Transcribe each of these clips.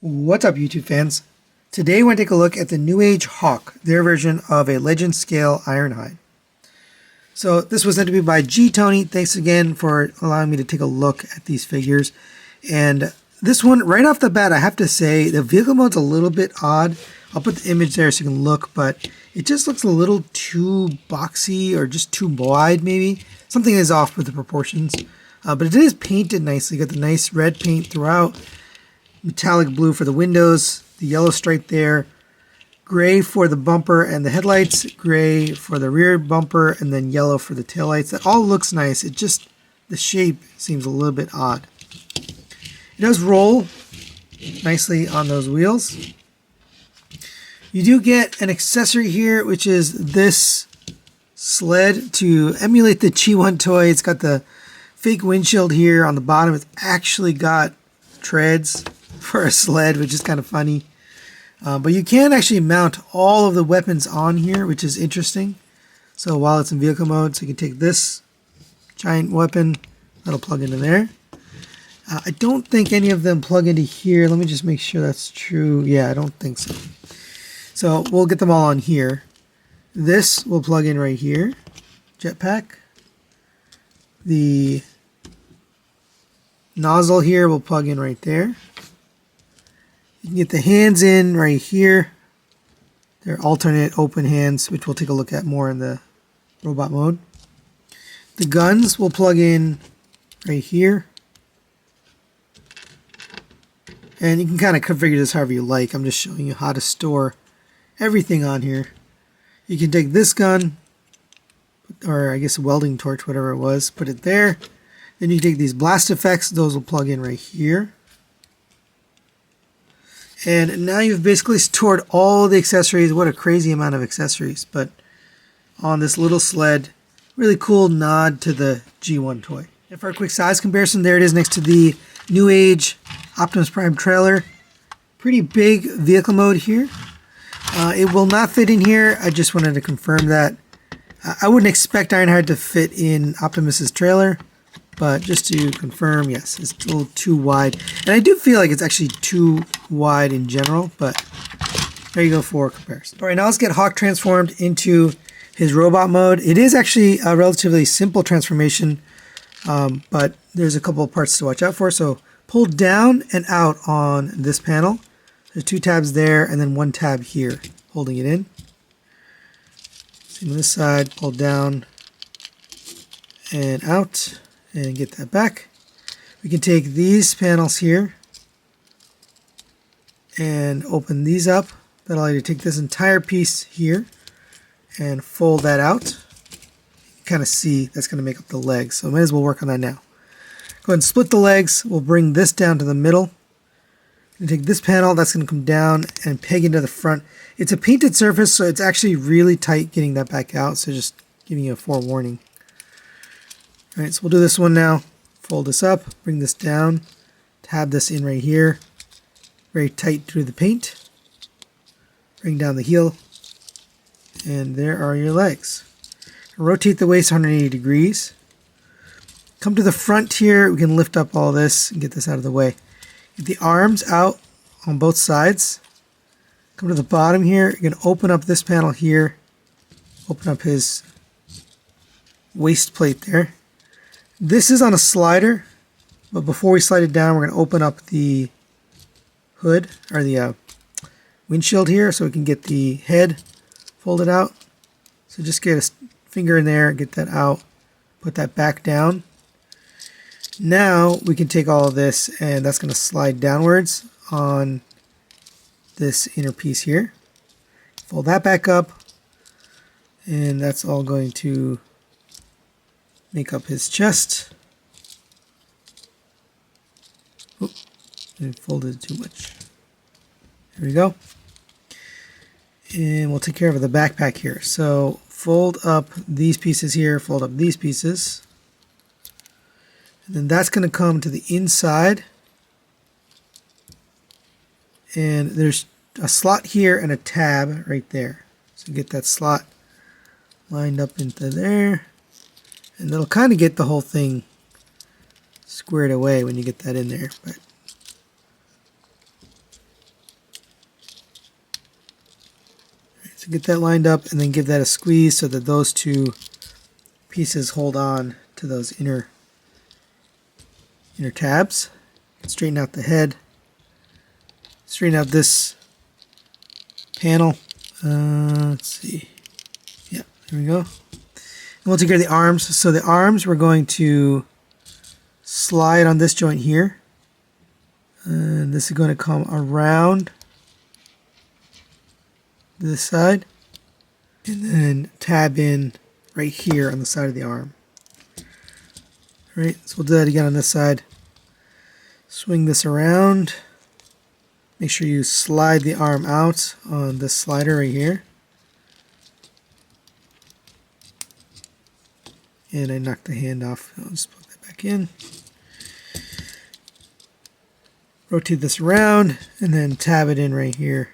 What's up, YouTube fans? Today we're going to take a look at the Newage Hawk, their version of a Legend Scale Ironhide. So this was meant to be by G Tony. Thanks again for allowing me to take a look at these figures. And this one, right off the bat, I have to say, the vehicle mode's a little bit odd. I'll put the image there so you can look, but it just looks a little too boxy or just too wide, maybe. Something is off with the proportions. But it is painted nicely. You got the nice red paint throughout. Metallic blue for the windows, the yellow stripe there, gray for the bumper and the headlights, gray for the rear bumper, and then yellow for the taillights. That all looks nice. It just, the shape seems a little bit odd. It does roll nicely on those wheels. You do get an accessory here, which is this sled to emulate the G1 toy. It's got the fake windshield here on the bottom. It's actually got treads for a sled, which is kind of funny. But you can actually mount all of the weapons on here, which is interesting. So while it's in vehicle mode, so you can take this giant weapon, that'll plug into there. I don't think any of them plug into here. Let me just make sure that's true. Yeah, I don't think so. So we'll get them all on here. This will plug in right here. Jetpack. The nozzle here will plug in right there. You can get the hands in right here. They're alternate open hands, which we'll take a look at more in the robot mode. The guns will plug in right here. And you can kind of configure this however you like. I'm just showing you how to store everything on here. You can take this gun, or I guess a welding torch, whatever it was, put it there. Then you take these blast effects, those will plug in right here. And now you've basically stored all the accessories. What a crazy amount of accessories. But on this little sled, really cool nod to the G1 toy. And for a quick size comparison, there it is next to the Newage Optimus Prime trailer. Pretty big vehicle mode here. It will not fit in here. I just wanted to confirm that. I wouldn't expect Ironhide to fit in Optimus's trailer. But just to confirm, yes, it's a little too wide. And I do feel like it's actually too wide in general, but there you go for comparison. All right, now let's get Hawk transformed into his robot mode. It is actually a relatively simple transformation, but there's a couple of parts to watch out for. So pull down and out on this panel. There's two tabs there and then one tab here holding it in. Same on this side, pull down and out. And get that back. We can take these panels here and open these up. That'll allow you to take this entire piece here and fold that out. You can kind of see that's going to make up the legs, so I might as well work on that now. Go ahead and split the legs. We'll bring this down to the middle. And take this panel, that's going to come down and peg into the front. It's a painted surface, so it's actually really tight getting that back out, so just giving you a forewarning. Alright, so we'll do this one now. Fold this up, bring this down, tab this in right here. Very tight through the paint. Bring down the heel. And there are your legs. Rotate the waist 180 degrees. Come to the front here. We can lift up all this and get this out of the way. Get the arms out on both sides. Come to the bottom here. You're going to open up this panel here. Open up his waist plate there. This is on a slider, but before we slide it down, we're going to open up the hood, or the windshield here, so we can get the head folded out. So just get a finger in there, get that out, put that back down. Now we can take all of this, and that's going to slide downwards on this inner piece here. Fold that back up, and that's all going to make up his chest. Oop, I folded it too much. There we go. And we'll take care of the backpack here. So fold up these pieces here, fold up these pieces. And then that's going to come to the inside. And there's a slot here and a tab right there. So get that slot lined up into there. And that'll kind of get the whole thing squared away when you get that in there. But So get that lined up and then give that a squeeze so that those two pieces hold on to those inner tabs. Straighten out the head. Straighten out this panel. Let's see. Yeah, there we go. And we'll take care of the arms. So the arms, we're going to slide on this joint here. And this is going to come around this side. And then tab in right here on the side of the arm. Alright, so we'll do that again on this side. Swing this around. Make sure you slide the arm out on this slider right here. And I knocked the hand off. I'll just plug that back in. Rotate this around and then tab it in right here.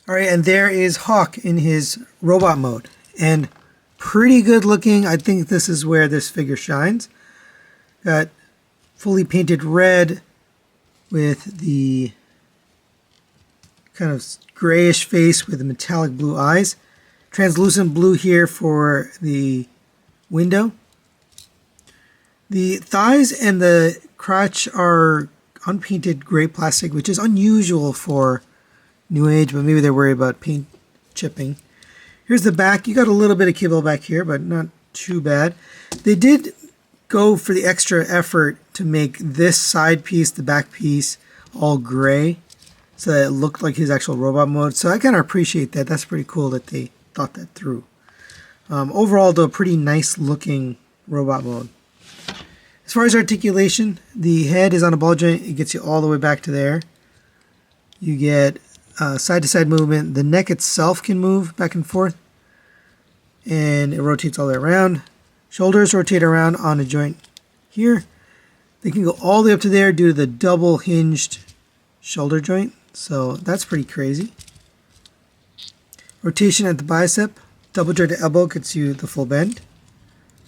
Alright, and there is Hawk in his robot mode. And pretty good looking. I think this is where this figure shines. Got fully painted red with the kind of grayish face with the metallic blue eyes. Translucent blue here for the window. The thighs and the crotch are unpainted gray plastic, which is unusual for Newage, but maybe they're worried about paint chipping. Here's the back. You got a little bit of kibble back here, but not too bad. They did go for the extra effort to make this side piece, the back piece, all gray, so that it looked like his actual robot mode. So I kind of appreciate that. That's pretty cool that they thought that through. Overall, though, pretty nice looking robot mode. As far as articulation, the head is on a ball joint. It gets you all the way back to there. You get side-to-side movement. The neck itself can move back and forth, and it rotates all the way around. Shoulders rotate around on a joint here. They can go all the way up to there due to the double hinged shoulder joint, so that's pretty crazy. Rotation at the bicep. Double jointed elbow gets you the full bend.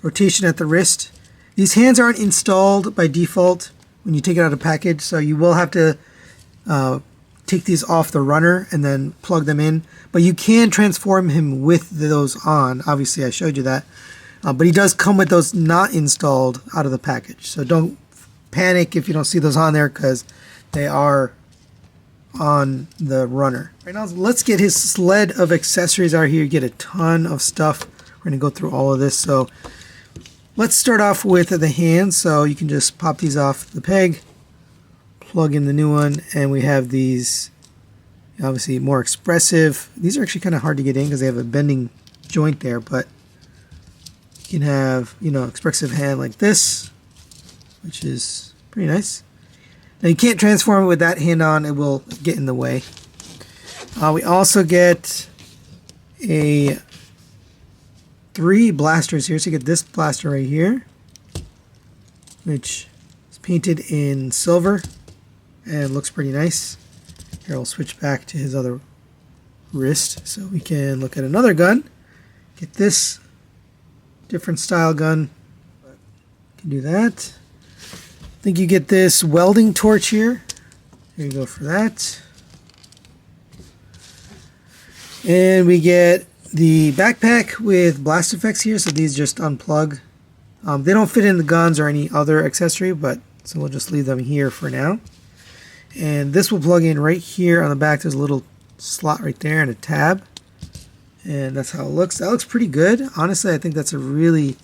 Rotation at the wrist. These hands aren't installed by default when you take it out of package, so you will have to take these off the runner and then plug them in. But you can transform him with those on. Obviously, I showed you that. But he does come with those not installed out of the package. So don't panic if you don't see those on there, because they are on the runner. Right now, let's get his sled of accessories out here. You get a ton of stuff. We're going to go through all of this. So let's start off with the hands. So you can just pop these off the peg, plug in the new one, and we have these obviously more expressive. These are actually kind of hard to get in because they have a bending joint there, but you can have, expressive hand like this, which is pretty nice. Now you can't transform it with that hand on, it will get in the way. We also get 3 blasters here. So you get this blaster right here, which is painted in silver and looks pretty nice. Here I'll switch back to his other wrist so we can look at another gun. Get this different style gun. Can do that. I think you get this welding torch here. Here you go for that. And we get the backpack with blast effects here, so these just unplug. They don't fit in the guns or any other accessory, but so we'll just leave them here for now. And this will plug in right here on the back. There's a little slot right there and a tab. And that's how it looks. That looks pretty good. Honestly, I think that's a really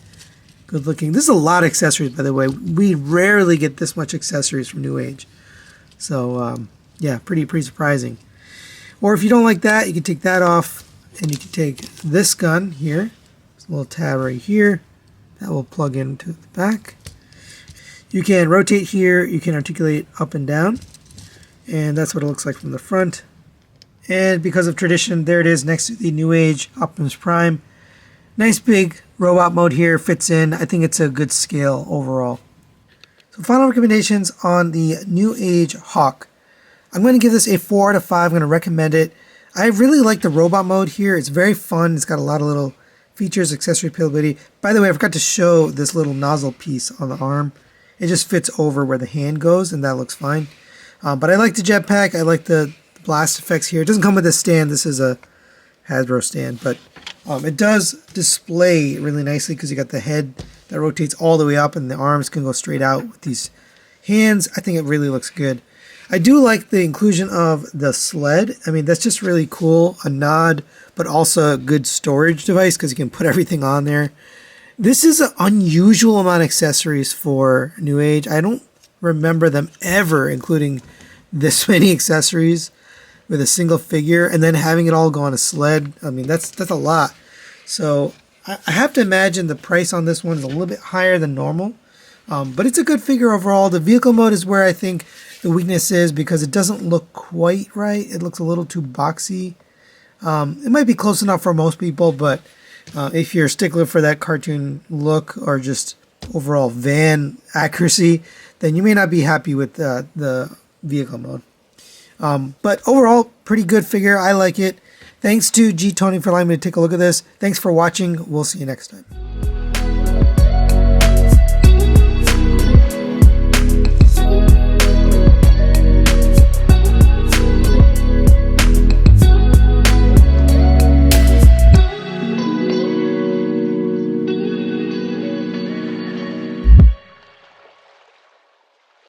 good looking. This is a lot of accessories, by the way. We rarely get this much accessories from Newage. So, yeah, pretty surprising. Or if you don't like that, you can take that off and you can take this gun here. There's a little tab right here. That will plug into the back. You can rotate here. You can articulate up and down. And that's what it looks like from the front. And because of tradition, there it is next to the Newage Optimus Prime. Nice big robot mode here, fits in. I think it's a good scale overall. So final recommendations on the Newage Hawk. I'm going to give this a 4 out of 5. I'm going to recommend it. I really like the robot mode here. It's very fun. It's got a lot of little features, accessory playability. By the way, I forgot to show this little nozzle piece on the arm. It just fits over where the hand goes, and that looks fine. But I like the jetpack. I like the blast effects here. It doesn't come with a stand. This is a Hasbro stand, but it does display really nicely because you got the head that rotates all the way up and the arms can go straight out with these hands. I think it really looks good. I do like the inclusion of the sled. I mean, that's just really cool. A nod, but also a good storage device because you can put everything on there. This is an unusual amount of accessories for Newage. I don't remember them ever including this many accessories with a single figure and then having it all go on a sled. I mean, that's a lot. So I have to imagine the price on this one is a little bit higher than normal. But it's a good figure overall. The vehicle mode is where I think the weakness is because it doesn't look quite right. It looks a little too boxy. It might be close enough for most people, but if you're a stickler for that cartoon look or just overall van accuracy, then you may not be happy with the vehicle mode. But overall, pretty good figure. I like it. Thanks to G Tony for allowing me to take a look at this. Thanks for watching. We'll see you next time.